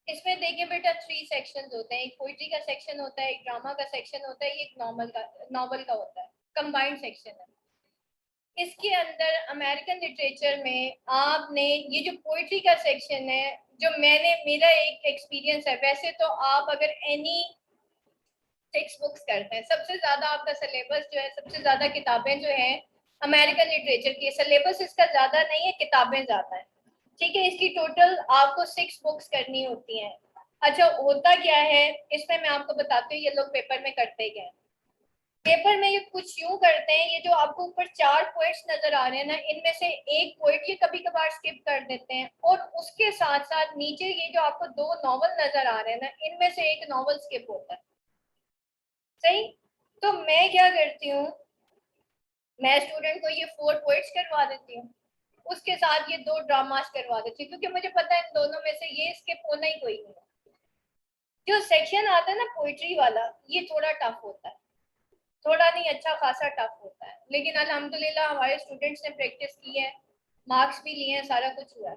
इसमें देखिए बेटा 3 सेक्शंस होते हैं, एक पोइट्री का सेक्शन होता है, एक ड्रामा का सेक्शन होता है, एक नॉवल का होता है, कंबाइंड सेक्शन है। इसके अंदर अमेरिकन लिटरेचर में आपने ये जो पोइट्री का सेक्शन है, जो मेरा एक एक्सपीरियंस है, वैसे तो आप अगर एनी 6 बुक्स करते हैं, सबसे ज्यादा आपका सिलेबस जो है, सबसे ज्यादा किताबें जो है अमेरिकन लिटरेचर की, सिलेबस इसका ज्यादा नहीं है, किताबें ज्यादा है। ठीक है, इसकी टोटल आपको 6 बुक्स करनी होती हैं। अच्छा, होता क्या है इसमें, मैं आपको बताती हूँ ये लोग पेपर में करते क्या है। पेपर में ये कुछ यूं करते हैं, ये जो आपको ऊपर 4 पोइट्स नजर आ रहे हैं ना, इनमें से एक पोइट ये कभी कभार स्किप कर देते हैं, और उसके साथ साथ नीचे ये जो आपको 2 नॉवल नजर आ रहे हैं ना, इनमें से एक नॉवल स्किप होता है। सही। तो मैं क्या करती हूँ, मैं स्टूडेंट को ये 4 पोइट्स करवा देती हूँ, उसके साथ ये 2 ड्रामास करवा देती हूँ, क्योंकि मुझे पता है इन दोनों में से ये स्किप होना ही कोई नहीं है। जो सेक्शन आता है ना पोइट्री वाला, ये थोड़ा टफ होता है, थोड़ा नहीं अच्छा खासा टफ होता है, लेकिन अल्हम्दुलिल्लाह हमारे स्टूडेंट्स ने प्रैक्टिस की है, मार्क्स भी लिए हैं, सारा कुछ हुआ है।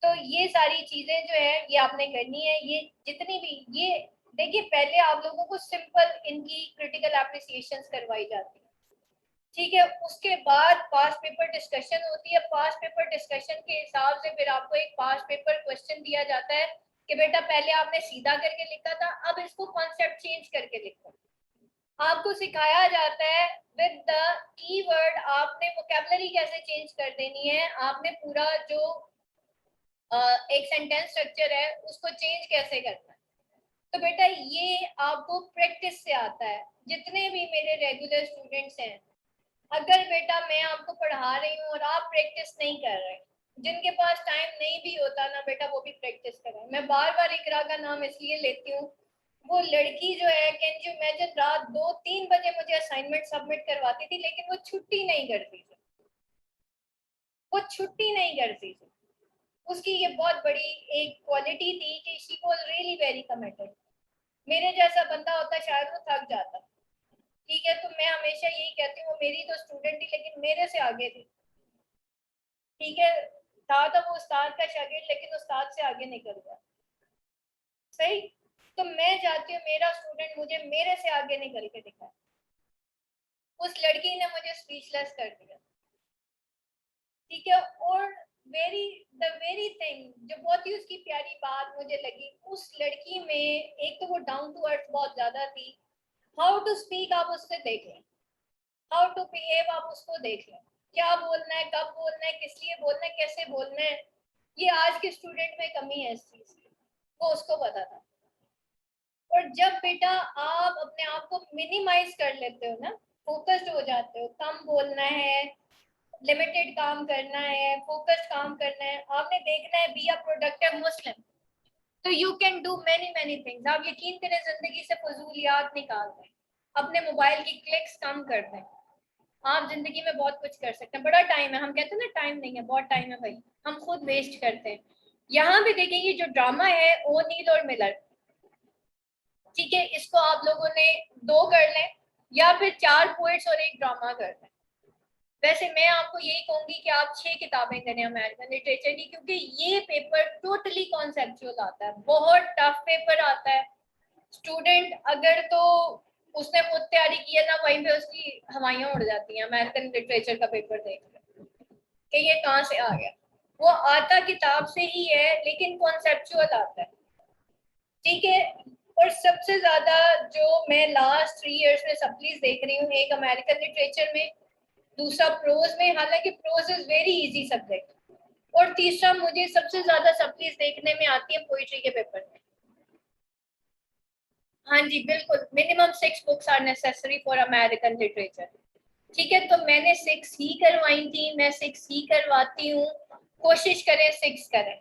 तो ये सारी चीजें जो है ये आपने करनी है, ये जितनी भी ये देखिए, पहले आप लोगों को सिंपल इनकी क्रिटिकल एप्रिसिएशन करवाई जाती है। ठीक है, उसके बाद पास पेपर डिस्कशन होती है, पास पेपर डिस्कशन के हिसाब से फिर आपको एक पास पेपर क्वेश्चन दिया जाता है कि बेटा पहले आपने सीधा करके लिखा था, अब इसको कॉन्सेप्ट चेंज करके लिखो। आपको सिखाया जाता है विद द कीवर्ड, आपने वोकैबुलरी कैसे चेंज कर देनी है, आपने पूरा जो एक सेंटेंस स्ट्रक्चर है उसको चेंज कैसे करना है। तो बेटा ये आपको प्रैक्टिस से आता है। जितने भी मेरे रेगुलर स्टूडेंट्स हैं, अगर बेटा मैं आपको पढ़ा रही हूँ और आप प्रैक्टिस नहीं कर रहे, जिनके पास टाइम नहीं भी होता ना बेटा, वो भी प्रैक्टिस करें। मैं बार बार इकरा का नाम इसलिए लेती हूँ, वो लड़की जो है, कैन यू इमेजिन, रात 2-3 बजे मुझे असाइनमेंट सबमिट करवाती थी, लेकिन वो छुट्टी नहीं करती थी, वो छुट्टी नहीं करती थी। उसकी ये बहुत बड़ी एक क्वालिटी थी कि she was really very committed. मेरे जैसा बंदा होता शायद वो थक जाता। ठीक है, तो मैं हमेशा यही कहती हूँ, वो मेरी तो स्टूडेंट थी लेकिन मेरे से आगे थी। ठीक है, था तो वो उस्ताद का शागिर्द, लेकिन उस्ताद से आगे निकल गया। सही। तो मैं चाहती हूँ मेरा स्टूडेंट मुझे मेरे से आगे निकल के दिखाए। उस लड़की ने मुझे स्पीचलेस कर दिया। ठीक है, और वेरी थिंग जो बहुत ही उसकी प्यारी बात मुझे लगी उस लड़की में, एक तो वो डाउन टू अर्थ बहुत ज्यादा थी। हाउ टू स्पीक आप उससे देख लें, हाउ टू बिहेव आप उसको देख लें, क्या बोलना है, कब बोलना है, किस लिए बोलना है, कैसे बोलना है। ये आज के स्टूडेंट में कमी है इस चीज की, वो उसको पता था। और जब बेटा आप अपने आप को मिनिमाइज कर लेते हो ना, फोकस्ड हो जाते हो, कम बोलना है, लिमिटेड काम करना है, फोकस्ड काम करना है, आपने देखना है बी अ प्रोडक्टिव मुस्लिम, तो you can do many many things. आप यकीन करें जिंदगी से फजूलियात निकाल दें, अपने मोबाइल की क्लिक्स कम कर दें, आप जिंदगी में बहुत कुछ कर सकते हैं। बड़ा टाइम है, हम कहते हैं ना टाइम नहीं है, बहुत टाइम है भाई, हम खुद वेस्ट करते हैं। यहाँ भी देखेंगे जो ड्रामा है ओ नील और मिलर, ठीक है, इसको आप लोगों ने 2 कर लें, या फिर 4 पोइट्स और एक ड्रामा कर लें। वैसे मैं आपको यही कहूंगी कि आप 6 किताबें करें अमेरिकन लिटरेचर की, क्योंकि ये पेपर टोटली कॉन्सेप्चुअल आता है, बहुत टफ पेपर आता है। स्टूडेंट अगर तो उसने खुद तैयारी की है ना, वहीं पे उसकी हवाइयां उड़ जाती हैं अमेरिकन लिटरेचर का पेपर देख कर कि ये कहाँ से आ गया। वो आता किताब से ही है, लेकिन कॉन्सेप्चुअल आता है। ठीक है, और सबसे ज्यादा जो मैं लास्ट 3 इयर्स में सप्लीज देख रही हूँ, एक अमेरिकन लिटरेचर में, दूसरा प्रोज में, हालांकि prose is very easy subject, और तीसरा मुझे सबसे ज्यादा सप्लीज देखने में आती है पोइट्री के पेपर में। हाँ जी बिल्कुल, minimum 6 books are necessary for American literature. ठीक है, तो मैंने 6 ही करवाई थी, मैं 6 ही करवाती हूँ, कोशिश करें 6 करें।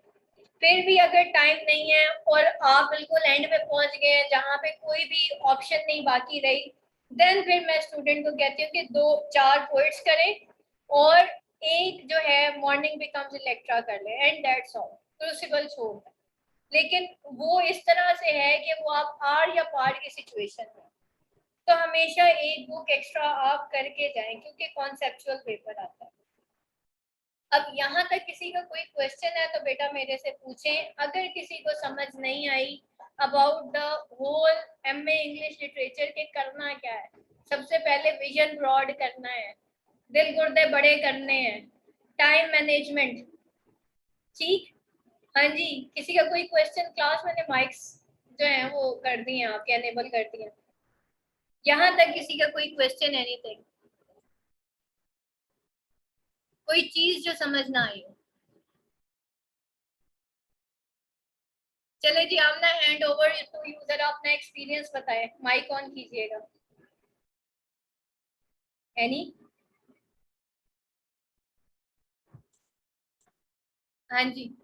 फिर भी अगर टाइम नहीं है और आप बिल्कुल एंड पे पहुंच गए हैं जहाँ पे कोई भी ऑप्शन नहीं बाकी रही, देन फिर मैं स्टूडेंट को कहती हूँ कि 2-4 पोइट्स करें, और एक जो है मॉर्निंग बिकम्स इलेक्ट्रा कर ले, एंड दैट्स ऑल, क्रूसिबल छोड़ दें। लेकिन वो इस तरह से है कि वो आप आर या पार की सिचुएशन में, तो हमेशा एक बुक एक्स्ट्रा आप करके जाएं, क्योंकि कॉन्सेप्चुअल पेपर आता है। अब यहाँ तक किसी का कोई क्वेश्चन है तो बेटा मेरे से पूछें, अगर किसी को समझ नहीं आई about the whole MA English literature के करना क्या है। सबसे पहले विजन ब्रॉड करना है, दिल गुर्दे बड़े करने हैं, टाइम मैनेजमेंट, ठीक। हाँ जी, किसी का कोई क्वेश्चन? क्लास मैंने माइक्स जो है वो कर दी हैं, आपके एनेबल कर दिए। यहाँ तक किसी का कोई क्वेश्चन, एनीथिंग, कोई चीज जो समझ ना आई हो? चले जी, आप ना हैंड ओवर टू यूजर, अपना एक्सपीरियंस बताएं, माइक ऑन कीजिएगा। एनी? हाँ जी।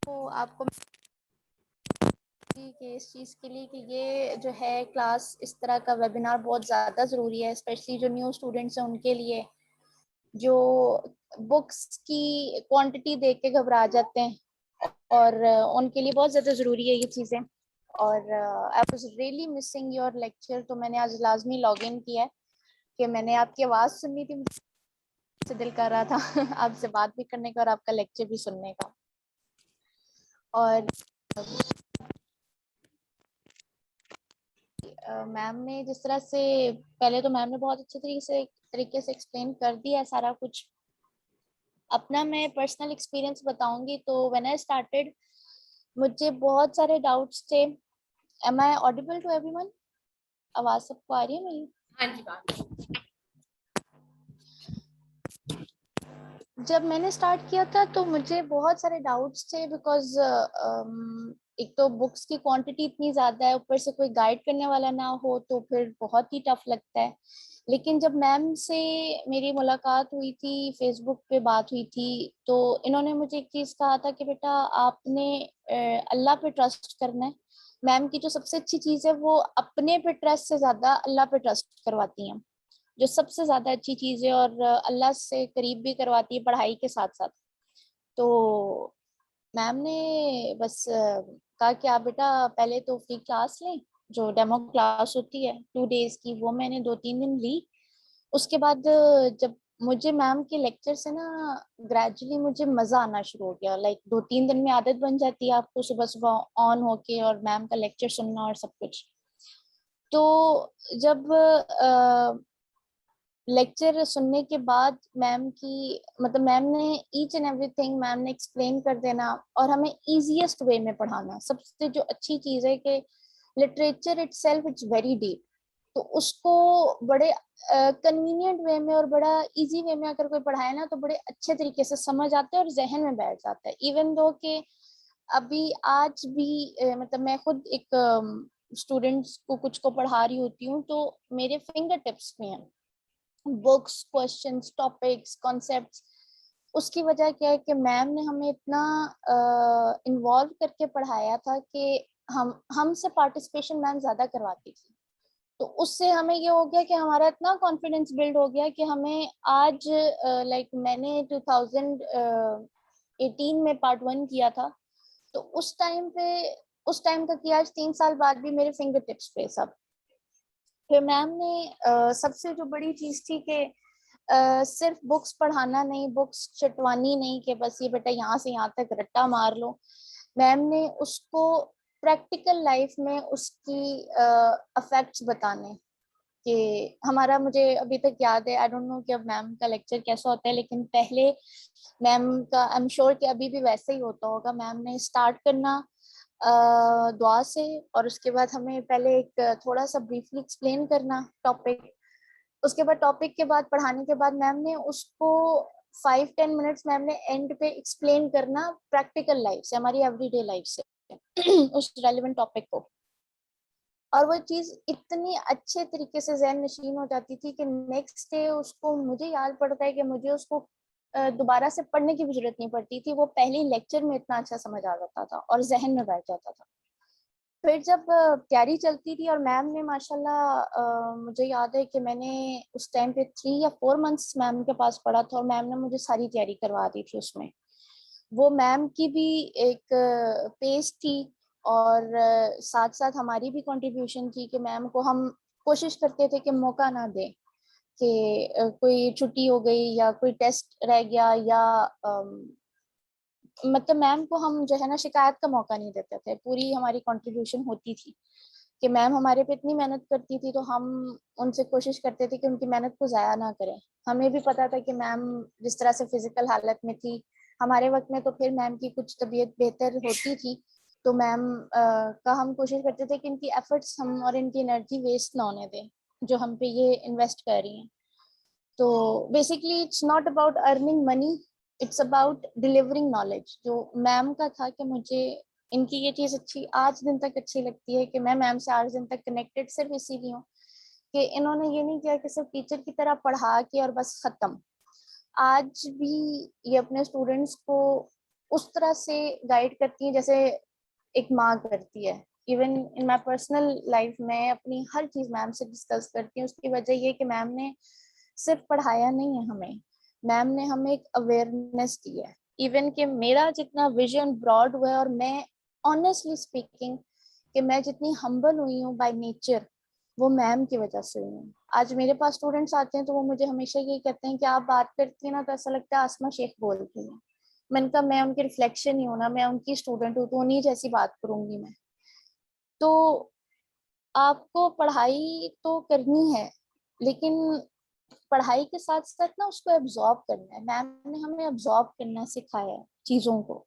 तो आपको कि इस चीज़ के लिए कि ये जो है क्लास, इस तरह का वेबिनार बहुत ज़्यादा ज़रूरी है, स्पेशली जो न्यू स्टूडेंट्स हैं उनके लिए, जो बुक्स की क्वांटिटी देख के घबरा जाते हैं, और उनके लिए बहुत ज़्यादा ज़रूरी है ये चीज़ें। और I was really missing your lecture, तो मैंने आज लाजमी लॉग इन किया है कि मैंने आपकी आवाज़ सुननी थी, मुझसे दिल कर रहा था आपसे बात भी करने का और आपका लेक्चर भी सुनने का। और मैम ने जिस तरह से, पहले तो मैम ने बहुत अच्छे तरीके से एक्सप्लेन कर दिया है सारा कुछ। अपना मैं पर्सनल एक्सपीरियंस बताऊंगी तो व्हेन आई स्टार्टेड, मुझे बहुत सारे डाउट्स थे। Am I audible to everyone? आवाज सबको आ रही है मेरी? हाँ जी बात। जब मैंने स्टार्ट किया था तो मुझे बहुत सारे डाउट्स थे, बिकॉज एक तो बुक्स की क्वांटिटी इतनी ज़्यादा है, ऊपर से कोई गाइड करने वाला ना हो तो फिर बहुत ही टफ लगता है। लेकिन जब मैम से मेरी मुलाकात हुई थी, फेसबुक पे बात हुई थी, तो इन्होंने मुझे एक चीज़ कहा था कि बेटा आपने अल्लाह पे ट्रस्ट करना है। मैम की जो सबसे अच्छी चीज़ है वो अपने पे ट्रस्ट से ज़्यादा अल्लाह पे ट्रस्ट करवाती हैं, जो सबसे ज्यादा अच्छी चीज है, और अल्लाह से करीब भी करवाती है पढ़ाई के साथ साथ। तो मैम ने बस कहा कि आप बेटा पहले तो फ्री क्लास लें, जो डेमो क्लास होती है 2 डेज की, वो मैंने 2-3 दिन ली। उसके बाद जब मुझे मैम के लेक्चर से ना ग्रेजुअली मुझे मजा आना शुरू हो गया, लाइक 2-3 दिन में आदत बन जाती है आपको सुबह सुबह ऑन होके और मैम का लेक्चर सुनना और सब कुछ। तो जब लेक्चर सुनने के बाद मैम की, मतलब मैम ने ईच एंड एवरीथिंग मैम ने एक्सप्लेन कर देना, और हमें इजीएस्ट वे में पढ़ाना। सबसे जो अच्छी चीज है कि literature itself it's very deep, तो उसको बड़े कन्वीनियंट वे में और बड़ा इजी वे में अगर कोई पढ़ाए ना तो बड़े अच्छे तरीके से समझ आते हैं और जहन में बैठ जाता है। इवन दो कि अभी आज भी मतलब मैं खुद एक स्टूडेंट्स को कुछ को पढ़ा रही होती हूँ, तो मेरे फिंगर टिप्स में है बुक्स, क्वेश्चंस, टॉपिक्स, कॉन्सेप्ट्स। उसकी वजह क्या है कि मैम ने हमें इतना इन्वॉल्व करके पढ़ाया था कि हमसे पार्टिसिपेशन मैम ज्यादा करवाती थी। तो उससे हमें ये हो गया कि हमारा इतना कॉन्फिडेंस बिल्ड हो गया कि हमें आज, लाइक मैंने 2018 में पार्ट 1 किया था, तो उस टाइम का किया, आज 3 साल बाद भी मेरे फिंगर टिप्स पे सब। फिर मैम ने सबसे जो बड़ी चीज थी कि सिर्फ बुक्स पढ़ाना नहीं, बुक्स चटवानी नहीं कि बस ये बेटा यहाँ से यहाँ तक रट्टा मार लो। मैम ने उसको प्रैक्टिकल लाइफ में उसकी अफेक्ट्स बताने कि हमारा, मुझे अभी तक याद है, आई डोंट नो कि अब मैम का लेक्चर कैसा होता है, लेकिन पहले मैम का, आई एम श्योर कि अभी भी वैसे ही होता होगा। मैम ने स्टार्ट करना दुआ से, और उसके बाद हमें पहले एक थोड़ा सा ब्रीफली एक्सप्लेन करना टॉपिक। उसके बाद टॉपिक के बाद, पढ़ाने के बाद, मैम ने उसको 5-10 मिनट्स मैम ने एंड पे एक्सप्लेन करना प्रैक्टिकल लाइफ से, हमारी एवरीडे लाइफ से उस रेलिवेंट टॉपिक को। और वो चीज इतनी अच्छे तरीके से जहन नशीन हो जाती थी कि नेक्स्ट डे उसको, मुझे याद पड़ता है कि मुझे उसको दोबारा से पढ़ने की भी जरूरत नहीं पड़ती थी, वो पहले ही लेक्चर में इतना अच्छा समझ आ जाता था और जहन में बैठ जाता था। फिर जब तैयारी चलती थी और मैम ने माशाल्लाह, मुझे याद है कि मैंने उस टाइम पे 3 या 4 मंथ्स मैम के पास पढ़ा था, और मैम ने मुझे सारी तैयारी करवा दी थी उसमें। वो मैम की भी एक पेज थी, और साथ साथ हमारी भी कंट्रीब्यूशन थी कि मैम को हम कोशिश करते थे कि मौका ना दें। कि कोई छुट्टी हो गई या कोई टेस्ट रह गया या मतलब मैम को हम जो है ना शिकायत का मौका नहीं देते थे, पूरी हमारी कंट्रीब्यूशन होती थी कि मैम हमारे पे इतनी मेहनत करती थी तो हम उनसे कोशिश करते थे कि उनकी मेहनत को ज़ाया ना करें। हमें भी पता था कि मैम जिस तरह से फिजिकल हालत में थी हमारे वक्त में, तो फिर मैम की कुछ तबीयत बेहतर होती थी तो मैम का हम कोशिश करते थे कि इनकी एफर्ट्स हम और इनकी एनर्जी वेस्ट ना होने दें जो हम पे ये इन्वेस्ट कर रही हैं। तो basically it's not about earning money, it's about delivering knowledge. जो मैम का था कि मुझे इनकी ये चीज़ अच्छी आज दिन तक अच्छी लगती है कि मैं मैम से आज दिन तक कनेक्टेड सिर्फ इसीलिए हूँ कि इन्होंने ये नहीं किया कि सिर्फ टीचर की तरह पढ़ा के और बस खत्म। आज भी ये अपने स्टूडेंट्स को उस तरह से गाइड करती है जैसे एक माँ करती है। Even in my personal life में अपनी हर चीज़ मैम से डिस्कस करती हूँ। उसकी वजह ये कि मैम ने सिर्फ पढ़ाया नहीं है हमें, मैम ने हमें एक अवेयरनेस दी है। इवन कि मेरा जितना विजन ब्रॉड हुआ है और मैं ऑनेस्टली स्पीकिंग कि मैं जितनी हम्बल हुई हूँ बाय नेचर वो मैम की वजह से हुई हूँ। आज मेरे पास स्टूडेंट्स आते हैं तो वो मुझे हमेशा ये कहते हैं कि आप बात करती है ना तो ऐसा लगता है आसमा शेख बोलती है। मैंने कहा मैं उनकी रिफ्लेक्शन ही हूँ ना, मैं उनकी स्टूडेंट हूँ तो उन्हीं जैसी बात करूंगी मैं। तो आपको पढ़ाई तो करनी है लेकिन पढ़ाई के साथ साथ ना उसको एब्जॉर्ब करना है। मैम ने हमें एब्जॉर्ब करना सिखाया है चीजों को।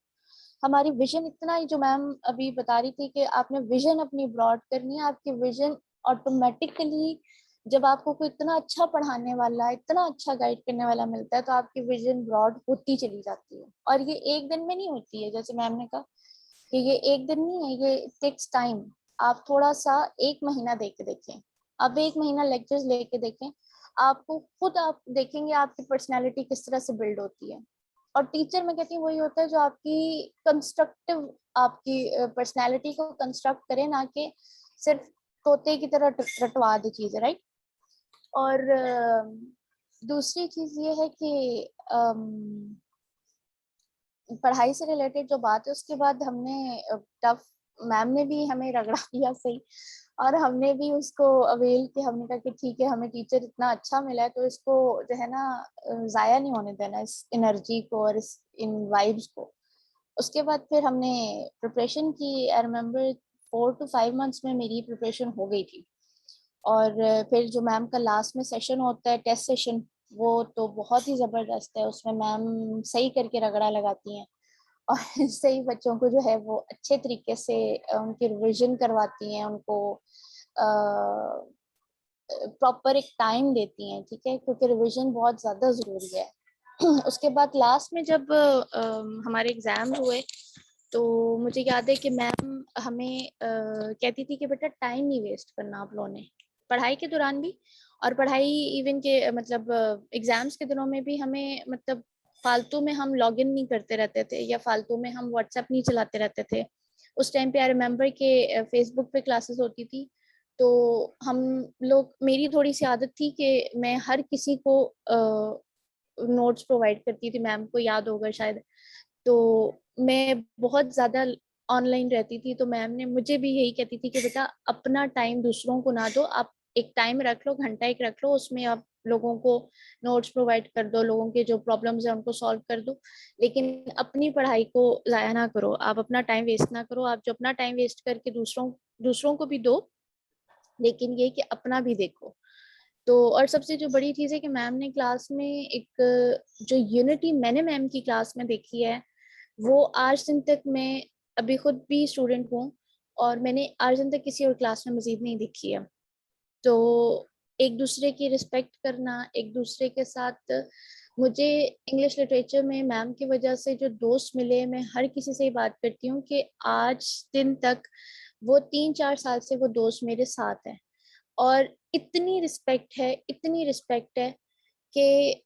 हमारी विजन इतना ही, जो मैम अभी बता रही थी कि आपने विजन अपनी ब्रॉड करनी है, आपकी विजन ऑटोमेटिकली जब आपको कोई इतना अच्छा पढ़ाने वाला इतना अच्छा गाइड करने वाला मिलता है तो आपकी विजन ब्रॉड होती चली जाती है। और ये एक दिन में नहीं होती है, जैसे मैम ने कहा कि ये एक दिन नहीं है, ये टेक्स टाइम। आप थोड़ा सा एक महीना दे के देखें, अब एक महीना लेक्चर्स लेके देखें, आपको खुद आप देखेंगे आपकी पर्सनैलिटी किस तरह से बिल्ड होती है। और टीचर मैं कहती हूँ वही होता है जो आपकी कंस्ट्रक्टिव आपकी पर्सनैलिटी को कंस्ट्रक्ट करे, ना कि सिर्फ तोते की तरह रटवा दे चीजें, राइट। और दूसरी चीज ये है कि पढ़ाई से रिलेटेड जो बात है उसके बाद हमने टफ, मैम ने भी हमें रगड़ा दिया सही और हमने भी उसको अवेल कि हमने कहा कि ठीक है हमें टीचर इतना अच्छा मिला है तो इसको जो है ना जाया नहीं होने देना इस एनर्जी को और इस इन वाइब्स को। उसके बाद फिर हमने प्रिपरेशन की। आई रिमेम्बर 4 to 5 months में मेरी प्रिपरेशन हो गई थी। और फिर जो मैम का लास्ट में सेशन होता है टेस्ट सेशन, वो तो बहुत ही ज़बरदस्त है। उसमें मैम सही करके रगड़ा लगाती हैं और सही बच्चों को जो है वो अच्छे तरीके से उनकी रिविजन करवाती हैं, उनको प्रॉपर एक टाइम देती हैं, ठीक है, क्योंकि रिविजन बहुत ज़्यादा ज़रूरी है। उसके बाद लास्ट में जब हमारे एग्जाम हुए तो मुझे याद है कि मैम हमें कहती थी कि बेटा टाइम नहीं वेस्ट करना आप लोगों ने, पढ़ाई के दौरान भी और पढ़ाई इवन के मतलब एग्जाम्स के दिनों में भी हमें मतलब फालतू में हम लॉग इन नहीं करते रहते थे या फालतू में हम व्हाट्सएप नहीं चलाते रहते थे। उस टाइम पे आई रिमेम्बर कि फेसबुक पे क्लासेस होती थी तो हम लोग, मेरी थोड़ी सी आदत थी कि मैं हर किसी को नोट्स प्रोवाइड करती थी, मैम को याद होगा शायद। तो मैं बहुत ज़्यादा ऑनलाइन रहती थी तो मैम ने मुझे भी यही कहती थी कि बेटा अपना टाइम दूसरों को ना दो, आप एक टाइम रख लो, घंटा एक रख लो, उसमें आप लोगों को नोट्स प्रोवाइड कर दो, लोगों के जो प्रॉब्लम्स है उनको सॉल्व कर दो, लेकिन अपनी पढ़ाई को ज़ाया ना करो, आप अपना टाइम वेस्ट ना करो। आप जो अपना टाइम वेस्ट करके दूसरों दूसरों को भी दो, लेकिन ये कि अपना भी देखो। तो और सबसे जो बड़ी चीज़ है कि मैम ने क्लास में एक जो यूनिटी मैंने मैम की क्लास में देखी है वो आज दिन तक, मैं अभी खुद भी स्टूडेंट हूँ और मैंने आज दिन तक किसी और क्लास में मजीद नहीं देखी है। तो एक दूसरे की रिस्पेक्ट करना, एक दूसरे के साथ, मुझे इंग्लिश लिटरेचर में मैम की वजह से जो दोस्त मिले, मैं हर किसी से ही बात करती हूँ कि आज दिन तक वो 3-4 साल से वो दोस्त मेरे साथ हैं। और इतनी रिस्पेक्ट है, इतनी रिस्पेक्ट है कि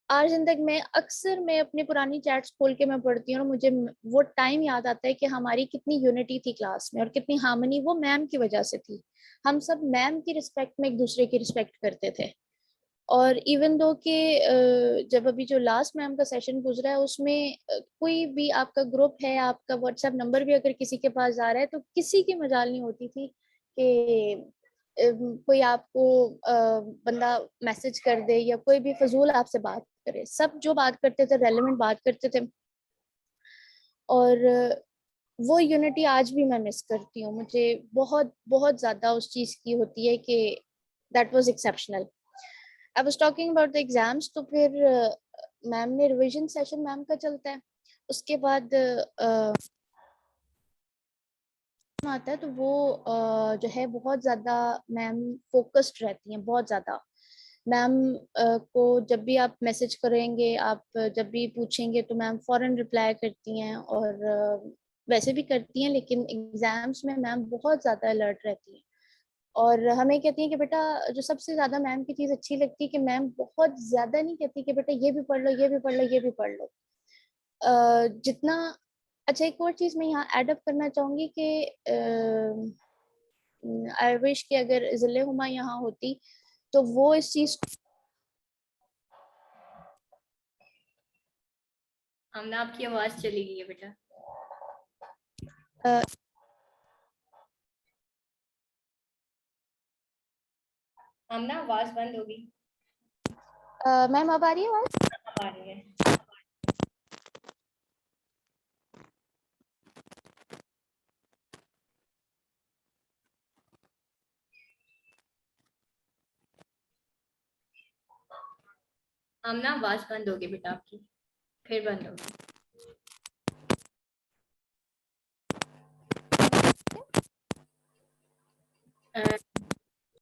आज दिन तक मैं अपनी पुरानी चैट्स खोल के मैं पढ़ती हूँ और मुझे वो टाइम याद आता है कि हमारी कितनी यूनिटी थी क्लास में और कितनी हार्मनी वो मैम की वजह से थी। हम सब मैम की रिस्पेक्ट में एक दूसरे की रिस्पेक्ट करते थे। और इवन दो कि जब अभी जो लास्ट मैम का सेशन गुजरा है उसमें कोई भी आपका ग्रुप है, आपका व्हाट्सएप नंबर भी अगर किसी के पास जा रहा है तो किसी की मजाल नहीं होती थी कि कोई आपको बंदा मैसेज कर दे या कोई भी फजूल आपसे बात करे, सब जो बात करते थे रेलेवेंट बात करते थे। और वो यूनिटी आज भी मैं मिस करती हूँ, मुझे बहुत बहुत ज्यादा उस चीज की होती है कि that was exceptional. I was talking about the exams, तो फिर मैम ने रिवीजन सेशन मैम का चलता है, उसके बाद आता है, तो वो जो है बहुत ज्यादा मैम फोकस्ड रहती हैं, बहुत ज्यादा। मैम को जब भी आप मैसेज करेंगे, आप जब भी पूछेंगे तो मैम फौरन रिप्लाई करती हैं, और वैसे भी करती हैं, लेकिन एग्जाम्स में मैम बहुत ज्यादा अलर्ट रहती हैं। और हमें कहती हैं कि बेटा, जो सबसे ज्यादा मैम की चीज अच्छी लगती है कि मैम बहुत ज्यादा नहीं कहती कि बेटा ये भी पढ़ लो, ये भी पढ़ लो, ये भी पढ़ लो। जितना अच्छा, एक और चीज मैं यहाँ एड अप करना चाहूंगी कि आई विश कि अगर जिले हुमा यहाँ होती तो वो इस चीज आमना आपकी आवाज चली गई है बेटा। अ, आमना आवाज बंद होगी। मैम अब आ रही है आवाज? अब आ रही है। आमना आवाज बंद होगी बेटा आपकी, फिर बंद होगी।